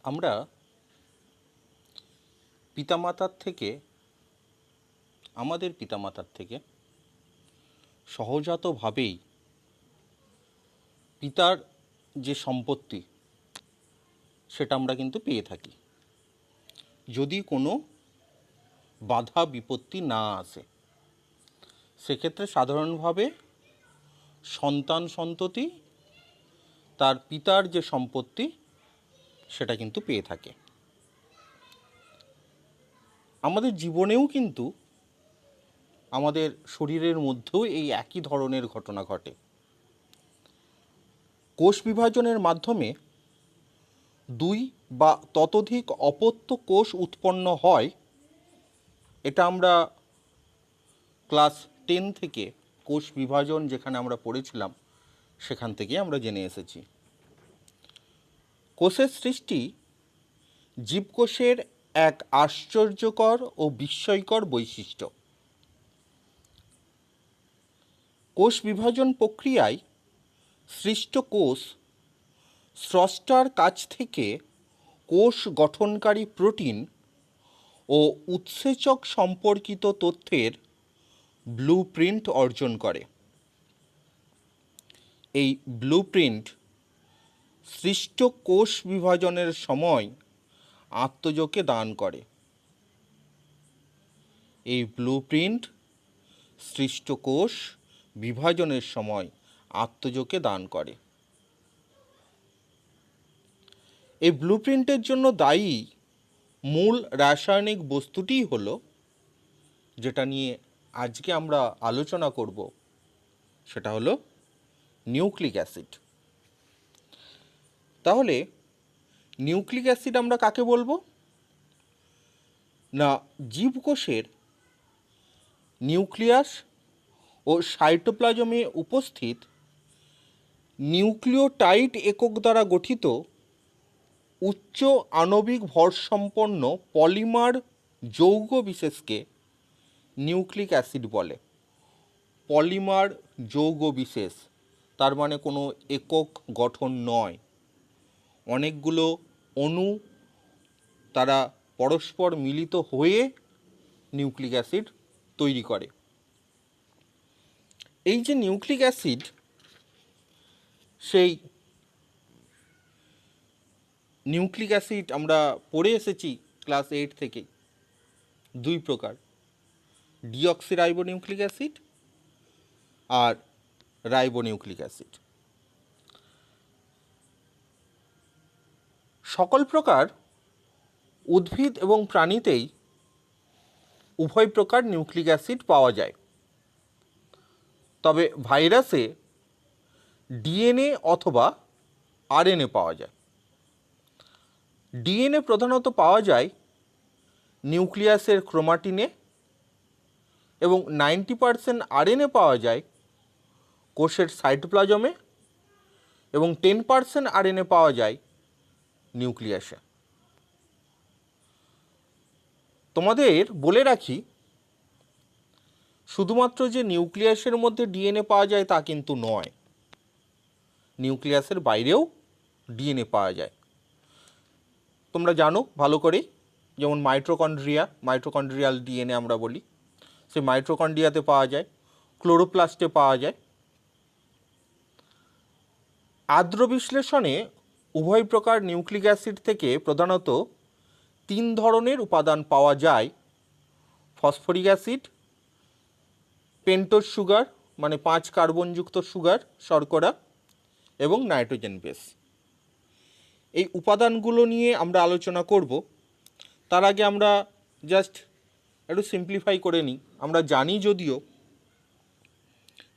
আমরা আমাদের পিতামাতার থেকে সহজাতভাবেই পিতার যে সম্পত্তি সেটা আমরা কিন্তু পেয়ে থাকি, যদি কোনো বাধা বিপত্তি না আসে। সেক্ষেত্রে সাধারণভাবে সন্তান সন্ততি তার পিতার যে সম্পত্তি সেটা কিন্তু পেয়ে থাকে। আমাদের জীবনেও কিন্তু আমাদের শরীরের মধ্যেও এই একই ধরনের ঘটনা ঘটে। কোষ বিভাজনের মাধ্যমে দুই বা ততোধিক অপত্য কোষ উৎপন্ন হয়। এটা আমরা ক্লাস 10 থেকে কোষ বিভাজন যেখানে আমরা পড়েছিলাম সেখান থেকে আমরা জেনে এসেছি। কোষের সৃষ্টি জীবকোষের এক আশ্চর্যকর ও বিস্ময়কর বৈশিষ্ট্য। কোষ বিভাজন প্রক্রিয়ায় সৃষ্ট কোষ স্রষ্টার কাছ থেকে কোষ গঠনকারী প্রোটিন ও উৎসেচক সম্পর্কিত তথ্যের ব্লুপ্রিন্ট অর্জন করে। এই ব্লুপ্রিন্ট সৃষ্ট কোষ বিভাজনের সময় আত্মজোকে দান করে। এই ব্লুপ্রিন্ট সৃষ্ট কোষ বিভাজনের সময় আত্মজোকে দান করে। এই ব্লুপ্রিন্টের জন্য দায়ী মূল রাসায়নিক বস্তুটিই হলো, যেটা নিয়ে আজকে আমরা আলোচনা করব, সেটা হলো নিউক্লিক অ্যাসিড। তাহলে নিউক্লিক অ্যাসিড আমরা কাকে বলবো? না, জীবকোষের নিউক্লিয়াস ও সাইটোপ্লাজমে উপস্থিত নিউক্লিওটাইড একক দ্বারা গঠিত উচ্চ আণবিক ভরসম্পন্ন পলিমার যৌগ বিশেষকে নিউক্লিক অ্যাসিড বলে। পলিমার যৌগ বিশেষ তার মানে কোনো একক গঠন নয়, অনেকগুলো অণু তারা পরস্পর মিলিত হয়ে নিউক্লিক অ্যাসিড তৈরি করে। এই যে নিউক্লিক অ্যাসিড, সেই নিউক্লিক অ্যাসিড আমরা পড়ে এসেছি ক্লাস 8 থেকে, দুই প্রকার, ডিঅক্সিরাইবোনিউক্লিক অ্যাসিড আর রাইবোনিউক্লিক অ্যাসিড। সকল প্রকার উদ্ভিদ এবং প্রাণীতেই উভয় প্রকার নিউক্লিক অ্যাসিড পাওয়া যায়, তবে ভাইরাসে ডিএনএ অথবা আরএনএ পাওয়া যায়। ডিএনএ প্রধানত পাওয়া যায় নিউক্লিয়াসের ক্রোমাটিনে এবং 90% আরএনএ পাওয়া যায় কোষের সাইটোপ্লাজমে এবং 10% আরএনএ পাওয়া যায় নিউক্লিয়াসে। তোমাদের বলে রাখি, শুধুমাত্র যে নিউক্লিয়াসের মধ্যে ডিএনএ পাওয়া যায় তা কিন্তু নয়, নিউক্লিয়াসের বাইরেও ডিএনএ পাওয়া যায়। তোমরা জানো ভালো করেই, যেমন মাইটোকন্ড্রিয়াল ডিএনএ আমরা বলি, সে মাইটোকন্ড্রিয়াতে পাওয়া যায়, ক্লোরোপ্লাস্টে পাওয়া যায়। আর্দ্র বিশ্লেষণে উভয় প্রকার নিউক্লিক অ্যাসিড থেকে প্রধানত 3 ধরনের উপাদান পাওয়া যায়: ফসফরিক অ্যাসিড, পেন্টোজ সুগার মানে 5 কার্বনযুক্ত সুগার শর্করা, এবং নাইট্রোজেন বেস। এই উপাদানগুলো নিয়ে আমরা আলোচনা করব। তার আগে আমরা জাস্ট একটু সিম্পলিফাই করে নিই। আমরা জানি যদিও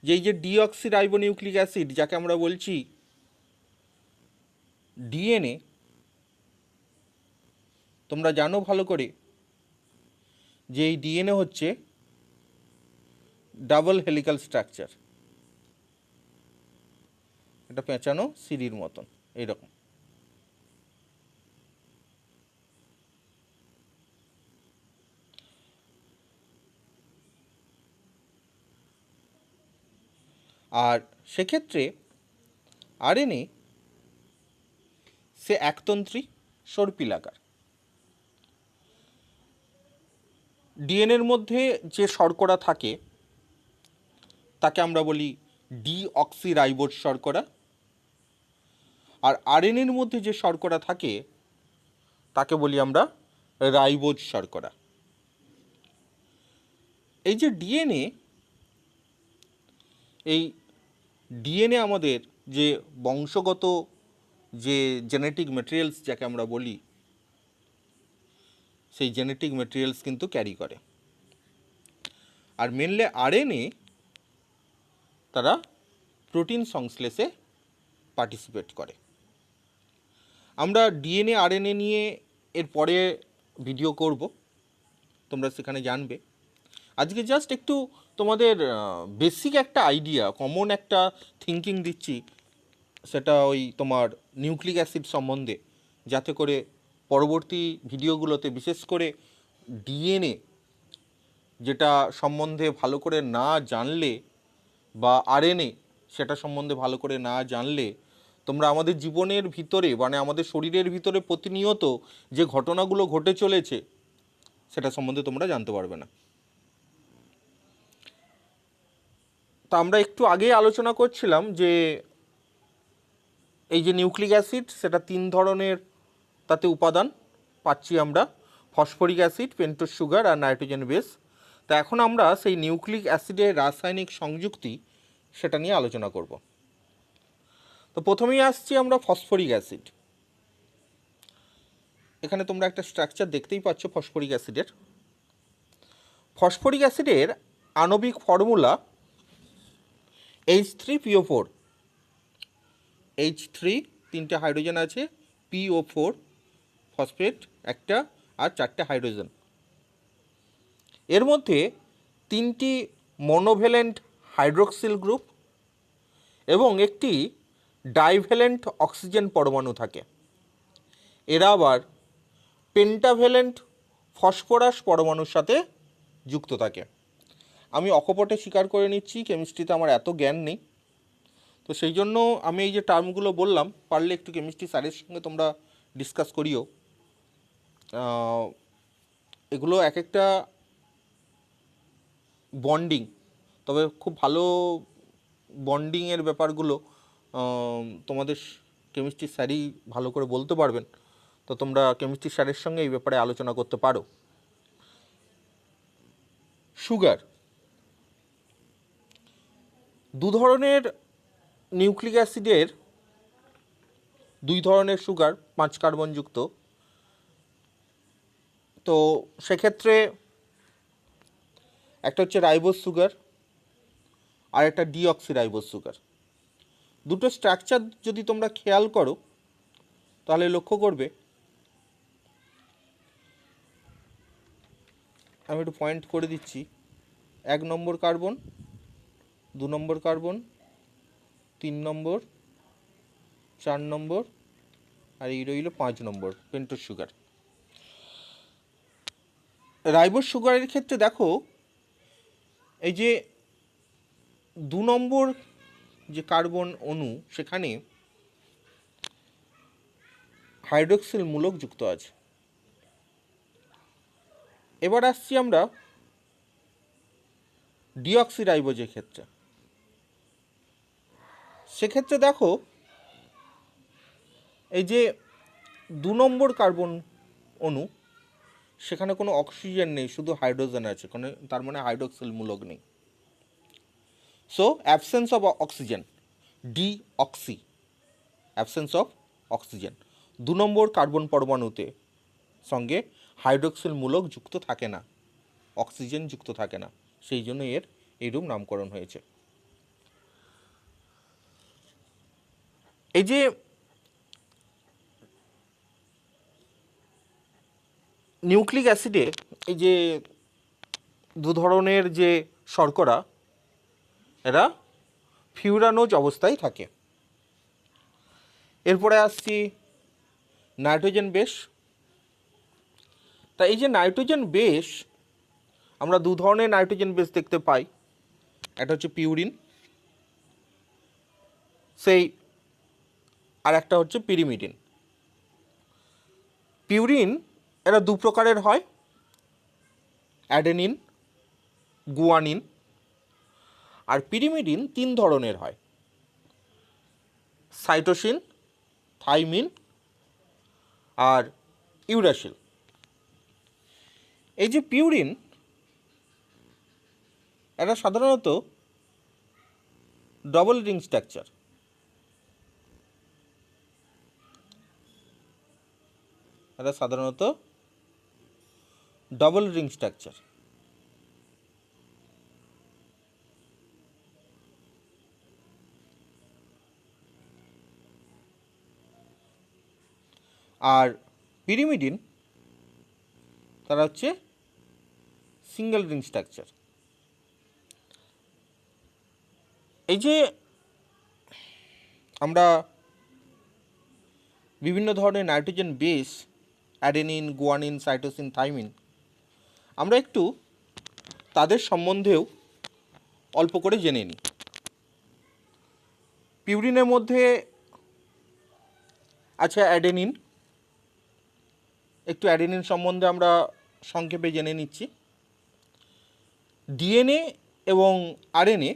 যে এই যে ডিঅক্সিরাইবোনিউক্লিক অ্যাসিড, যাকে আমরা বলছি ডিএনএ, তোমরা জানো ভালো করে যে এই ডিএনএ হচ্ছে ডাবল হেলিক্যাল স্ট্রাকচার, এটা পেঁচানো সিঁড়ির মতন এইরকম। আর সেক্ষেত্রে আরএনএ সে একতন্ত্রী, সর্পিলাকার। ডিএনএর মধ্যে যে শর্করা থাকে তাকে আমরা বলি ডিঅক্সিরাইবোজ শর্করা, আর আরএনএর মধ্যে যে শর্করা থাকে তাকে বলি আমরা রাইবোজ শর্করা। এই যে ডিএনএ, এই ডিএনএ আমাদের যে বংশগত যে জেনেটিক ম্যাটেরিয়ালস যাকে আমরা বলি, সেই জেনেটিক ম্যাটেরিয়ালস কিন্তু ক্যারি করে। আর মেনলি আরএনএ তারা প্রোটিন সংশ্লেষে পার্টিসিপেট করে। আমরা ডিএনএ আরএনএ নিয়ে এর পরে ভিডিও করব, তোমরা সেখানে জানবে। আজকে জাস্ট একটু তোমাদের বেসিক একটা আইডিয়া, কমন একটা থিঙ্কিং দিচ্ছি, সেটা ওই তোমার নিউক্লিক অ্যাসিড সম্বন্ধে, যাতে করে পরবর্তী ভিডিওগুলোতে বিশেষ করে ডিএনএ যেটা সম্বন্ধে ভালো করে না জানলে, বা আরএনএ সেটা সম্বন্ধে ভালো করে না জানলে, তোমরা আমাদের জীবনের ভিতরে মানে আমাদের শরীরের ভিতরে প্রতিনিয়ত যে ঘটনাগুলো ঘটে চলেছে সেটা সম্বন্ধে তোমরা জানতে পারবে না। তা আমরা একটু আগেই আলোচনা করছিলাম যে এই যে নিউক্লিক অ্যাসিড সেটা 3 ধরনের তাতে উপাদান পাচ্ছি আমরা, ফসফরিক অ্যাসিড, পেন্টোজ সুগার আর নাইট্রোজেন বেস। তা এখন আমরা সেই নিউক্লিক অ্যাসিডের রাসায়নিক সংযুক্তি সেটা নিয়ে আলোচনা করব। তো প্রথমেই আসছি আমরা ফসফরিক অ্যাসিড। এখানে তোমরা একটা স্ট্রাকচার দেখতেই পাচ্ছ ফসফরিক অ্যাসিডের। ফসফরিক অ্যাসিডের আণবিক ফর্মুলা H3PO4। H3 তিনটে হাইড্রোজেন আছে, PO4 ফসফেট একটা, আর 4টে হাইড্রোজেন। এর মধ্যে 3টি মনোভ্যালেন্ট হাইড্রোক্সিল গ্রুপ এবং একটি ডাইভ্যালেন্ট অক্সিজেন পরমাণু থাকে। এরা আবার পেন্টাভ্যালেন্ট ফসফরাস পরমাণুর সাথে যুক্ত থাকে। আমি অকপটে স্বীকার করে নিচ্ছি কেমিস্ট্রিতে আমার এত জ্ঞান নেই, তো সেই জন্য আমি এই যে টার্মগুলো বললাম, পারলে একটু কেমিস্ট্রি স্যারের সঙ্গে তোমরা ডিসকাস করিও। এগুলো এক একটা বন্ডিং, তবে খুব ভালো বন্ডিংয়ের ব্যাপারগুলো তোমাদের কেমিস্ট্রি স্যারই ভালো করে বলতে পারবেন, তো তোমরা কেমিস্ট্রি স্যারের সঙ্গে এই ব্যাপারে আলোচনা করতে পারো। সুগার, 2 ধরনের নিউক্লিক অ্যাসিডের 2 ধরনের সুগার 5 কার্বনযুক্ত। তো সেক্ষেত্রে একটা হচ্ছে রাইবোজ সুগার আর একটা ডিঅক্সিরাইবোজ সুগার। দুটো স্ট্রাকচার যদি তোমরা খেয়াল করো তাহলে লক্ষ্য করবে, আমি একটু পয়েন্ট করে দিচ্ছি, 1 নম্বর কার্বন, 2 নম্বর কার্বন, 3 নম্বর, 4 নম্বর, আর এই রইল 5 নম্বর পেন্টোজ সুগার। রাইবোজ সুগারের ক্ষেত্রে দেখো, এই যে 2 নম্বর যে কার্বন অণু, সেখানে হাইড্রোক্সিল মূলক যুক্ত আছে। এবার আসছি আমরা ডিঅক্সিরাইবোজের ক্ষেত্রে। সেক্ষেত্রে দেখো, এই যে 2 নম্বর কার্বন অণু, সেখানে কোনো অক্সিজেন নেই, শুধু হাইড্রোজেন আছে, তার মানে হাইড্রোক্সিল মূলক নেই। So absence of oxygen, deoxy, absence of oxygen. 2 number carbon পরমাণুতে সঙ্গে হাইড্রোক্সিল মূলক যুক্ত থাকে না, অক্সিজেন যুক্ত থাকে না, সেই জন্য এর এইরূপ নামকরণ হয়েছে। এই যে নিউক্লিক অ্যাসিডে এই যে 2 ধরনের যে শর্করা, এরা ফিউরানোজ অবস্থায় থাকে। এরপরে আসছি নাইট্রোজেন বেস। তা এই যে নাইট্রোজেন বেস, আমরা 2 ধরনের নাইট্রোজেন বেস দেখতে পাই, একটা হচ্ছে পিউরিন, সেই আর একটা হচ্ছে পিরিমিডিন। পিউরিন এরা দু প্রকারের হয়, অ্যাডেনিন, গুয়ানিন। আর পিরিমিডিন তিন ধরনের হয়, সাইটোসিন, থাইমিন আর ইউরাসিল। এই যে পিউরিন, এরা সাধারণত ডবল রিং স্ট্রাকচার। এরা সাধারণত ডবল রিং স্ট্রাকচার। আর পিরিমিডিন তারা হচ্ছে সিঙ্গেল রিং স্ট্রাকচার। এই যে আমরা বিভিন্ন ধরনের nitrogen base, adenine, guanine, cytosine, thymine, আমরা একটু তাদের সম্বন্ধেও অল্প করে জেনে নিই। পিউরিনের মধ্যে আছে অ্যাডেনিন। একটু অ্যাডেনিন সম্বন্ধে আমরা সংক্ষেপে জেনে নিচ্ছি। ডিএনএ এবং আরএনএ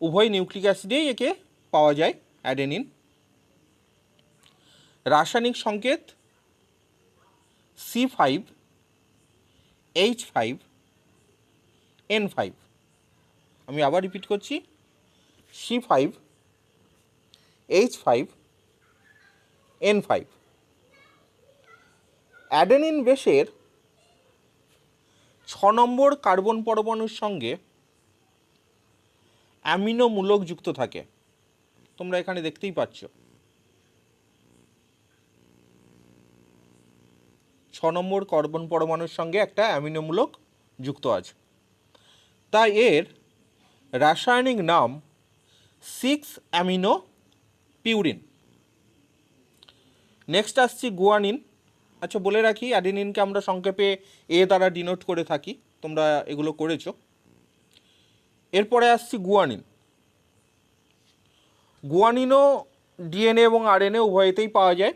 উভয় নিউক্লিক অ্যাসিডেই একে পাওয়া যায়, অ্যাডেনিন। রাসায়নিক সংকেত C5H5N5। আমি আবার রিপিট করছি, C5H5N5। অ্যাডেনিন বেসের 6 নম্বর কার্বন পরমাণুর সঙ্গে অ্যামিনো মূলক যুক্ত থাকে। তোমরা এখানে দেখতেই পাচ্ছ 6 নম্বর কার্বন পরমাণুর সঙ্গে একটা অ্যামিনো মূলক যুক্ত আছে, তাই এর রাসায়নিক নাম 6-অ্যামিনো পিউরিন। নেক্সট আসছি গুয়ানিন। আচ্ছা, বলে রাখি অ্যাডেনিনকে আমরা সংক্ষেপে এ দ্বারা ডিনোট করে থাকি, তোমরা এগুলো করেছো। এরপরে আসছি গুয়ানিন। গুয়ানিনও ডিএনএ এবং আরএনএ উভয়তেই পাওয়া যায়।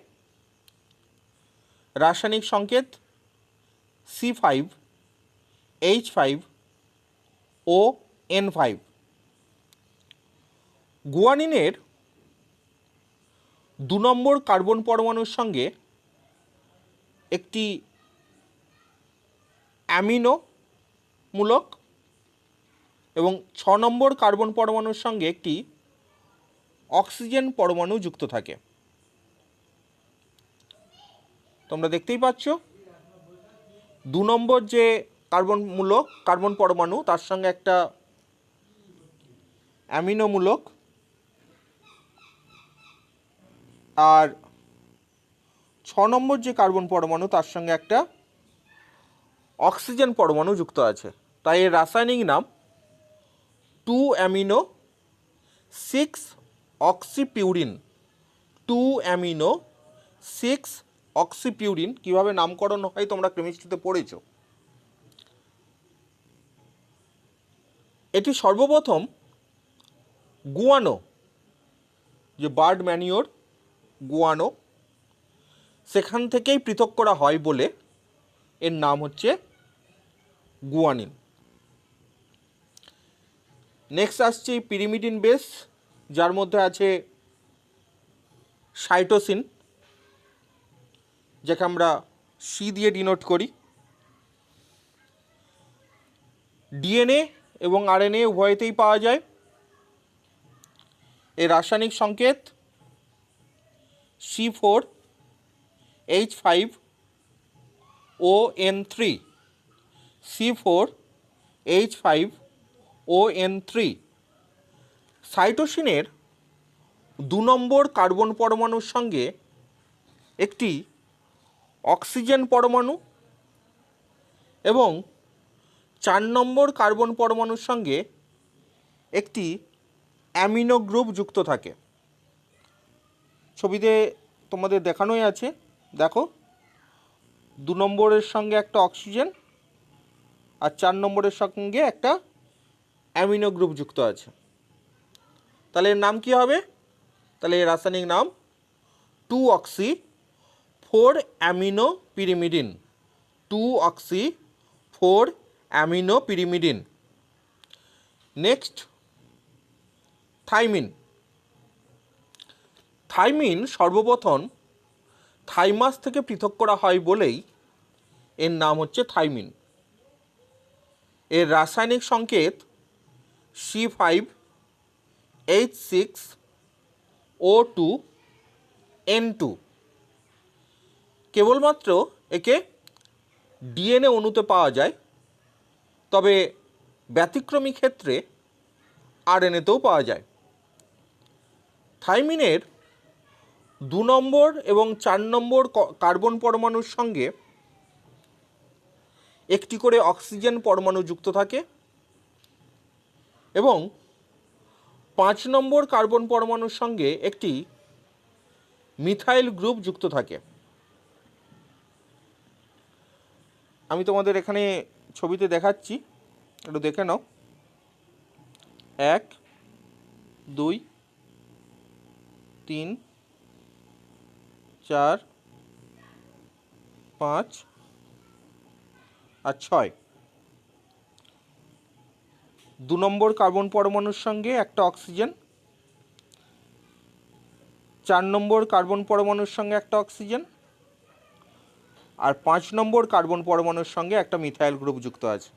রাসায়নিক সংকেত C5H5ON5। গুয়ানিনের 2 নম্বর কার্বন পরমাণুর সঙ্গে একটি অ্যামিনো মূলক এবং 6 নম্বর কার্বন পরমাণুর সঙ্গে একটি অক্সিজেন পরমাণু যুক্ত থাকে। তোমরা দেখতেই পাচ্ছ 2 নম্বর যে কার্বন পরমাণু, তার সঙ্গে একটা অ্যামিনো মূলক, আর 6 নম্বর যে কার্বন পরমাণু, তার সঙ্গে একটা অক্সিজেন পরমাণু যুক্ত আছে। তাই এর রাসায়নিক নাম 2-অ্যামিনো-6-অক্সিপিউরিন। 2-অ্যামিনো-6-অক্সিপিউরিন কীভাবে নামকরণ হয় তোমরা কেমিস্ট্রিতে পড়েছো। এটি সর্বপ্রথম গুয়ানো, যে বার্ড ম্যানিওর গুয়ানো, সেখান থেকেই পৃথক করা হয় বলে এর নাম হচ্ছে গুয়ানিন। নেক্সট আসছে পিরিমিডিন বেস, যার মধ্যে আছে সাইটোসিন, যাকে আমরা সি দিয়ে ডিনোট করি। ডিএনএ এবং আরএনএ উভয়তেই পাওয়া যায়। এর রাসায়নিক সংকেত C4H5ON3। C4H5ON3। সাইটোসিনের 2 নম্বর কার্বন পরমাণুর সঙ্গে একটি অক্সিজেন পরমাণু এবং 4 নম্বর কার্বন পরমাণুর সঙ্গে একটি অ্যামিনো গ্রুপ যুক্ত থাকে। ছবিতে তোমাদের দেখানোই আছে, দেখো 2 নম্বরের সঙ্গে একটা অক্সিজেন আর 4 নম্বরের সঙ্গে একটা অ্যামিনো গ্রুপ যুক্ত আছে। তাহলে এর নাম কি হবে? তাহলে এর রাসায়নিক নাম 2-অক্সি 4-অ্যামিনোপিরিমিডিন, 2-অক্সি-4-অ্যামিনোপিরিমিডিন। Next thymine. থাইমিন সর্বপ্রথম থাইমাস থেকে পৃথক করা হয় বলেই এর নাম হচ্ছে থাইমিন। এর রাসায়নিক সংকেত C5H6O2N2। কেবলমাত্র একে ডিএনএ অণুতে পাওয়া যায়, তবে ব্যতিক্রমী ক্ষেত্রে আরএনএতেও পাওয়া যায়। থাইমিনের 2 নম্বর এবং 4 নম্বর কার্বন পরমাণুর সঙ্গে একটি করে অক্সিজেন পরমাণু যুক্ত থাকে এবং 5 নম্বর কার্বন পরমাণুর সঙ্গে একটি মিথাইল গ্রুপ যুক্ত থাকে। আমি তোমাদের এখানে ছবিতে দেখাচ্ছি, একটু দেখে নাও। 1, 2, 3, 4, 5 আর 6। 2 নম্বর কার্বন পরমাণুর সঙ্গে একটা অক্সিজেন, 4 নম্বর কার্বন পরমাণুর সঙ্গে একটা অক্সিজেন আর 5 নম্বর কার্বন পরমাণুর সঙ্গে একটা মিথাইল গ্রুপ যুক্ত আছে।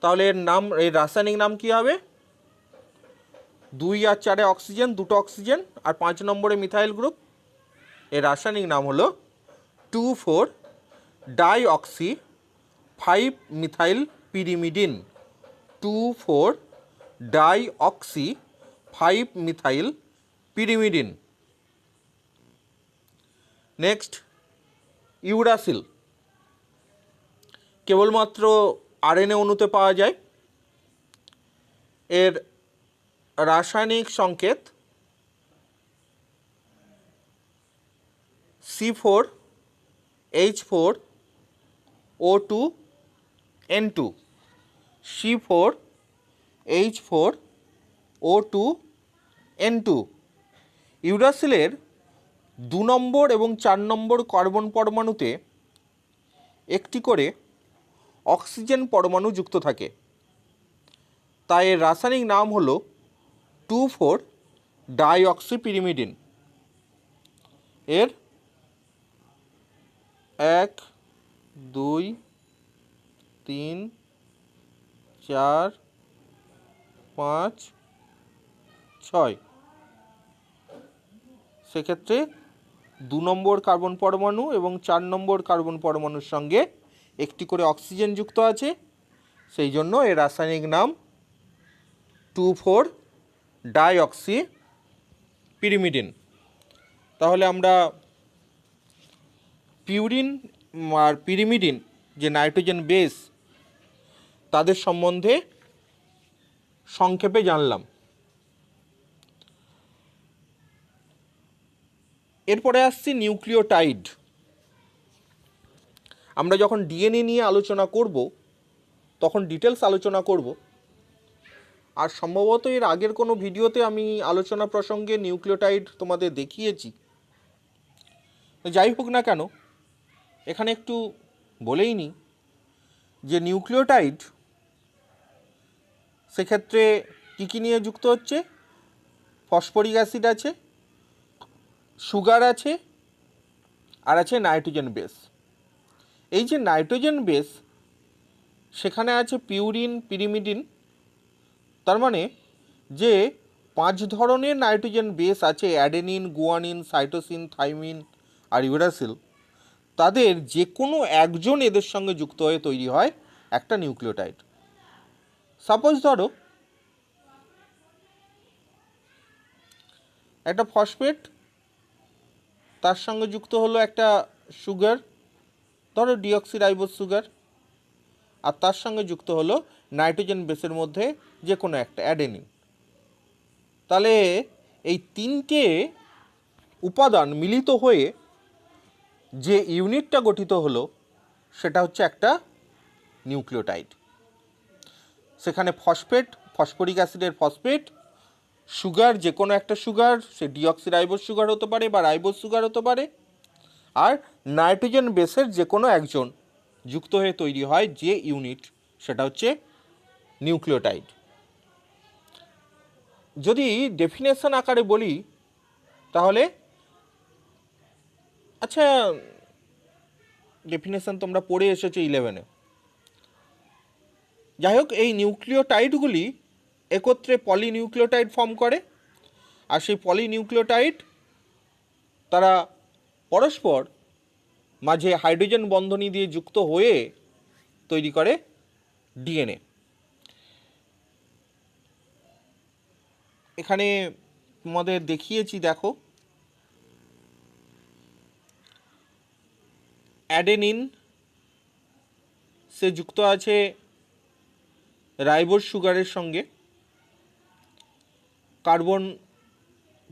তাহলে এর রাসায়নিক নাম কি হবে? 2 আর 4 অক্সিজেন, 2টো অক্সিজেন আর 5 নম্বরে মিথাইল গ্রুপ। এর রাসায়নিক নাম হলো 2,4-ডাইঅক্সি-5-মিথাইল-পিরিমিডিন। 2,4-ডাইঅক্সি-5-মিথাইল-পিরিমিডিন। Next uracil. কেবলমাত্র আরএনএ অণুতে পাওয়া যায়। এর রাসায়নিক সংকেত C4H4O2N2। C4H4O2N2। ইউরাসিলের 2 নম্বর এবং 4 নম্বর কার্বন পরমাণুতে একটি করে অক্সিজেন পরমাণু যুক্ত থাকে, তাই এর রাসায়নিক নাম হলো 2,4-ডাইঅক্সিপিরিমিডিন। এর 1, 2, 3, 4, 5, 6। সেক্ষেত্রে 2 নম্বর কার্বন পরমাণু এবং 4 নম্বর কার্বন পরমাণুর সঙ্গে একটি করে অক্সিজেন যুক্ত আছে, সেই জন্য এর রাসায়নিক নাম 2,4-ডাইঅক্সিপিরিমিডিন। তাহলে আমরা পিউরিন আর পিরিমিডিন যে নাইট্রোজেন বেস, তাদের সম্বন্ধে সংক্ষেপে জানলাম। এরপরে আসছি নিউক্লিওটাইড। আমরা যখন ডিএনএ নিয়ে আলোচনা করব তখন ডিটেলস আলোচনা করব, আর সম্ভবত এর আগের কোনো ভিডিওতে আমি আলোচনা প্রসঙ্গে নিউক্লিওটাইড তোমাদের দেখিয়েছি। যাই হোক না কেন, এখানে একটু বলেই নিই যে নিউক্লিওটাইড সেক্ষেত্রে কী কী নিয়ে যুক্ত হচ্ছে। ফসফরিক অ্যাসিড আছে, সুগার আছে, আর আছে নাইট্রোজেন বেস। এই যে নাইট্রোজেন বেস, সেখানে আছে পিউরিন, পিরিমিডিন। তার মানে যে 5 ধরনের নাইট্রোজেন বেস আছে, অ্যাডেনিন, গুয়ানিন, সাইটোসিন, থাইমিন আর ইউরাসিল, তাদের যে কোনো একজন এদের সঙ্গে যুক্ত হয়ে তৈরি হয় একটা নিউক্লিওটাইড। সাপোজ ধরো একটা ফসফেট, তার সঙ্গে যুক্ত হলো একটা সুগার, ধরো ডিঅক্সিরাইবোজ সুগার, আর তার সঙ্গে যুক্ত হলো নাইট্রোজেন বেসের মধ্যে যে কোনো একটা অ্যাডেনিন। তাহলে এই 3টে উপাদান মিলিত হয়ে যে ইউনিটটা গঠিত হলো সেটা হচ্ছে একটা নিউক্লিওটাইড। সেখানে ফসফেট, ফসফরিক অ্যাসিডের ফসফেট, সুগার যে কোনো একটা সুগার, সে ডিঅক্সিরাইবোজ সুগার হতে পারে বা রাইবোজ সুগার হতে পারে, আর নাইট্রোজেন বেসের যে কোনো একজন যুক্ত হয়ে তৈরি হয় যে ইউনিট, সেটা হচ্ছে নিউক্লিওটাইড। যদি ডেফিনেশন আকারে বলি তাহলে, আচ্ছা ডেফিনেশন তোমরা পড়ে এসেছো 11-এ। যাই হোক, এই নিউক্লিওটাইডগুলি একত্রে পলিনিউক্লিওটাইড ফর্ম করে, আর সেই পলিনিউক্লিওটাইড তারা পরস্পর মাঝে হাইড্রোজেন বন্ধনী দিয়ে যুক্ত হয়ে তৈরি করে ডিএনএ। এখানে তোমাদের দেখিয়েছি, দেখো অ্যাডেনিন সে যুক্ত আছে রাইবোজ সুগারের সঙ্গে। কার্বন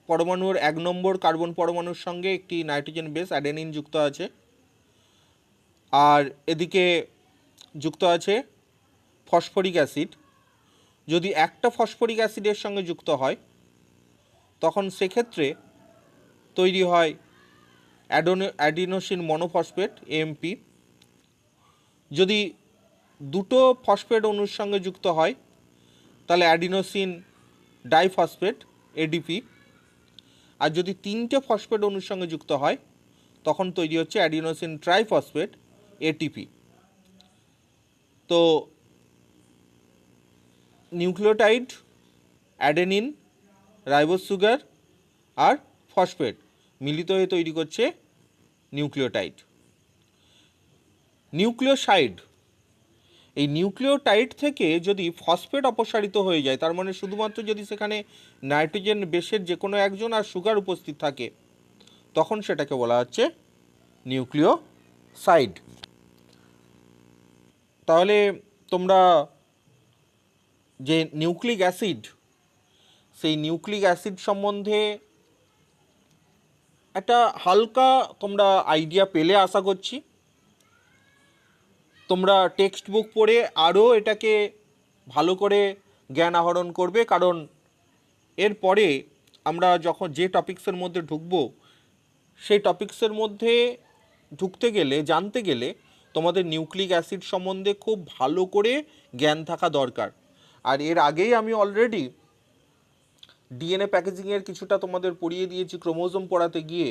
পরমাণুর 1 নম্বর কার্বন পরমাণুর সঙ্গে একটি নাইট্রোজেন বেস অ্যাডেনিন যুক্ত আছে, আর এদিকে যুক্ত আছে ফসফরিক অ্যাসিড। যদি একটা ফসফরিক অ্যাসিডের সঙ্গে যুক্ত হয় তখন সেক্ষেত্রে তৈরি হয় অ্যাডিনোসিন মনোফসফেট এএমপি। যদি দুটো ফসফেট অণুর সঙ্গে যুক্ত হয় তাহলে অ্যাডিনোসিন ডাইফসফেট এডিপি। আর যদি তিনটে ফসফেট অণুর সঙ্গে যুক্ত হয় তখন তৈরি হচ্ছে অ্যাডিনোসিন ট্রাইফসফেট এটিপি। তো নিউক্লিওটাইড, অ্যাডেনিন, রাইবোজ সুগার আর ফসফেট মিলিত হয়ে তৈরি করছে নিউক্লিওটাইড। নিউক্লিওসাইড, এই নিউক্লিওটাইড থেকে যদি ফসফেট অপসারিত হয়ে যায়, তার মানে শুধুমাত্র যদি সেখানে নাইট্রোজেন বেসের যে কোনো একজন আর সুগার উপস্থিত থাকে, তখন সেটাকে বলা হচ্ছে নিউক্লিওসাইড। তাহলে তোমরা যে নিউক্লিক অ্যাসিড, সেই নিউক্লিক অ্যাসিড সম্বন্ধে একটা হালকা তোমরা আইডিয়া পেলে আশা করছি। তোমরা টেক্সট বুক পড়ে আরও এটাকে ভালো করে জ্ঞান আহরণ করবে, কারণ এরপরে আমরা যখন যে টপিক্সের মধ্যে ঢুকবো, সেই টপিক্সের মধ্যে ঢুকতে গেলে, জানতে গেলে তোমাদের নিউক্লিক অ্যাসিড সম্বন্ধে খুব ভালো করে জ্ঞান থাকা দরকার। আর এর আগেই আমি অলরেডি ডিএনএ প্যাকেজিংয়ের কিছুটা তোমাদের পড়িয়ে দিয়েছি ক্রোমোজোম পড়াতে গিয়ে,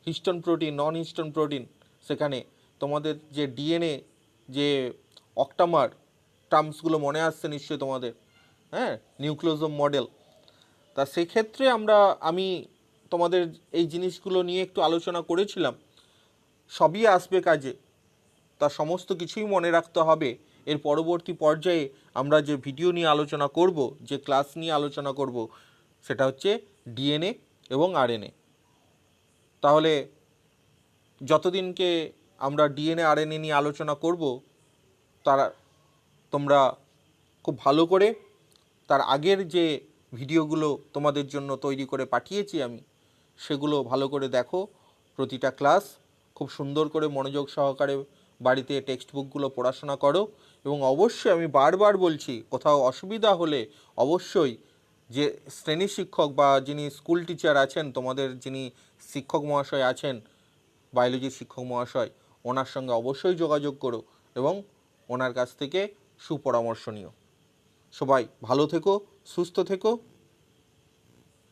হিস্টোন প্রোটিন, নন হিস্টোন প্রোটিন। সেখানে তোমাদের যে ডিএনএ যে অক্টামার টার্মসগুলো মনে আসছে নিশ্চয়ই তোমাদের, হ্যাঁ, নিউক্লিওজোম মডেল। তা সেক্ষেত্রে আমি তোমাদের এই জিনিসগুলো নিয়ে একটু আলোচনা করেছিলাম, সবই আসবে কাজে। তা সমস্ত কিছুই মনে রাখতে হবে। এর পরবর্তী পর্যায়ে আমরা যে ভিডিও নিয়ে আলোচনা করব, যে ক্লাস নিয়ে আলোচনা করব, সেটা হচ্ছে ডিএনএ এবং আরএনএ। তাহলে যতদিনকে আমরা ডিএনএ আরএনএ নিয়ে আলোচনা করব, তোমরা খুব ভালো করে তার আগের যে ভিডিওগুলো তোমাদের জন্য তৈরি করে পাঠিয়েছি আমি, সেগুলো ভালো করে দেখো। প্রতিটা ক্লাস খুব সুন্দর করে মনোযোগ সহকারে বাড়িতে টেক্সট বুকগুলো পড়াশোনা করো। এবং অবশ্যই আমি বারবার বলছি, কোথাও অসুবিধা হলে অবশ্যই যে শ্রেণী শিক্ষক বা যিনি স্কুল টিচার আছেন, তোমাদের যিনি শিক্ষক মহাশয় আছেন, বায়োলজির শিক্ষক মহাশয়, ওনার সঙ্গে অবশ্যই যোগাযোগ করো এবং ওনার কাছ থেকে সুপরামর্শ নিও। সবাই ভালো থেকো, সুস্থ থেকো।